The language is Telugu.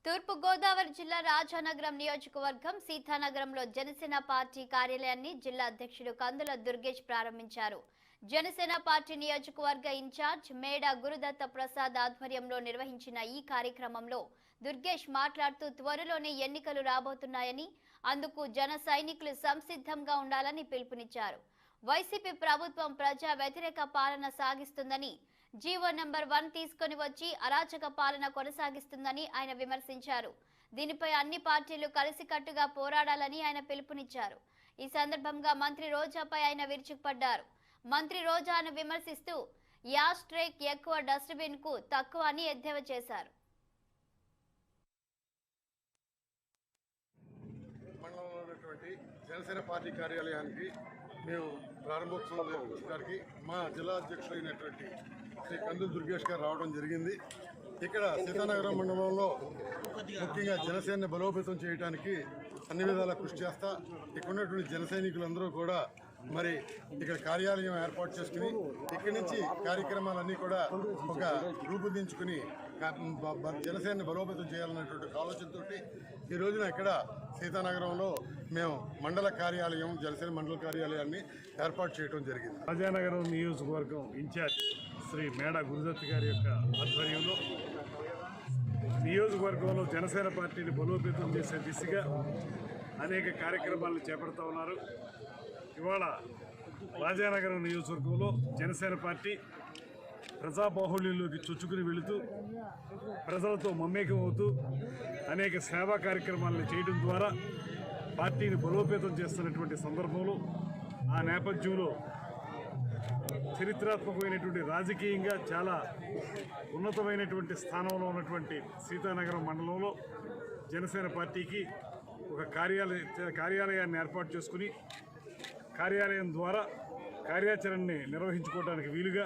తూర్పు గోదావరి జిల్లా రాజానగరం నియోజకవర్గం సీతానగరంలో జనసేన పార్టీ కార్యాలయాన్ని జిల్లా అధ్యక్షుడు కందుల దుర్గేష్ ప్రారంభించారు. జనసేన పార్టీ నియోజకవర్గ ఇన్ఛార్జ్ మేడా గురుదత్త ప్రసాద్ ఆధ్వర్యంలో నిర్వహించిన ఈ కార్యక్రమంలో దుర్గేష్ మాట్లాడుతూ త్వరలోనే ఎన్నికలు రాబోతున్నాయని, అందుకు జన సైనికులు సంసిద్ధంగా ఉండాలని పిలుపునిచ్చారు. వైసీపీ ప్రభుత్వం ప్రజా వ్యతిరేక పాలన సాగిస్తుందని, జీవో నంబర్ 1 తీసుకొని వచ్చి అరాచక పాలన కొనసాగిస్తుందని ఆయన విమర్శించారు. దీనిపై అన్ని పార్టీలు కలిసికట్టుగా పోరాడాలని ఆయన పిలుపునిచ్చారు. ఈ సందర్భంగా మంత్రి రోజాపై ఆయన విరుచుకుపడ్డారు. మంత్రి రోజాను విమర్శిస్తూ యాష్ ట్రేక్ ఎక్కువ, డస్ట్బిన్ కు తక్కువ అని ఎద్దేవా చేశారు. మండలంలో ఉన్నటువంటి జనసేన పార్టీ కార్యాలయానికి మేము ప్రారంభోత్సవానికి మా జిల్లా అధ్యక్షుడు అయినటువంటి శ్రీ కందుల దుర్గేష్ గారు రావడం జరిగింది. ఇక్కడ సీతానగరం మండలంలో ముఖ్యంగా జనసేనని బలోపేతం చేయడానికి అన్ని విధాలా కృషి చేస్తా ఇక్కడ ఉన్నటువంటి జన సైనికులందరూ కూడా మరి ఇక్కడ కార్యాలయం ఏర్పాటు చేసుకుని ఇక్కడి నుంచి కార్యక్రమాలన్నీ కూడా ఒక రూపొందించుకుని జనసేనని బలోపేతం చేయాలన్నటువంటి ఆలోచనతో ఈ రోజున ఇక్కడ సీతానగరంలో మేము మండల కార్యాలయం జనసేన మండల కార్యాలయాన్ని ఏర్పాటు చేయడం జరిగింది. రాజానగరం నియోజకవర్గం ఇన్ఛార్జ్ శ్రీ మేడా గురుదత్ గారి యొక్క ఆధ్వర్యంలో నియోజకవర్గంలో జనసేన పార్టీని బలోపేతం చేసే దిశగా అనేక కార్యక్రమాలను చేపడుతూ ఉన్నారు. ఇవాళ రాజానగరం నియోజకవర్గంలో జనసేన పార్టీ ప్రజాబాహుళ్యంలోకి చొచ్చుకుని వెళుతూ ప్రజలతో మమేకం అవుతూ అనేక సేవా కార్యక్రమాలను చేయడం ద్వారా పార్టీని బలోపేతం చేస్తున్నటువంటి సందర్భంలో ఆ నేపథ్యంలో చరిత్రాత్మకమైనటువంటి రాజకీయంగా చాలా ఉన్నతమైనటువంటి స్థానంలో ఉన్నటువంటి సీతానగరం మండలంలో జనసేన పార్టీకి ఒక కార్యాలయాన్ని ఏర్పాటు చేసుకుని కార్యాలయం ద్వారా కార్యాచరణని నిర్వహించుకోవడానికి వీలుగా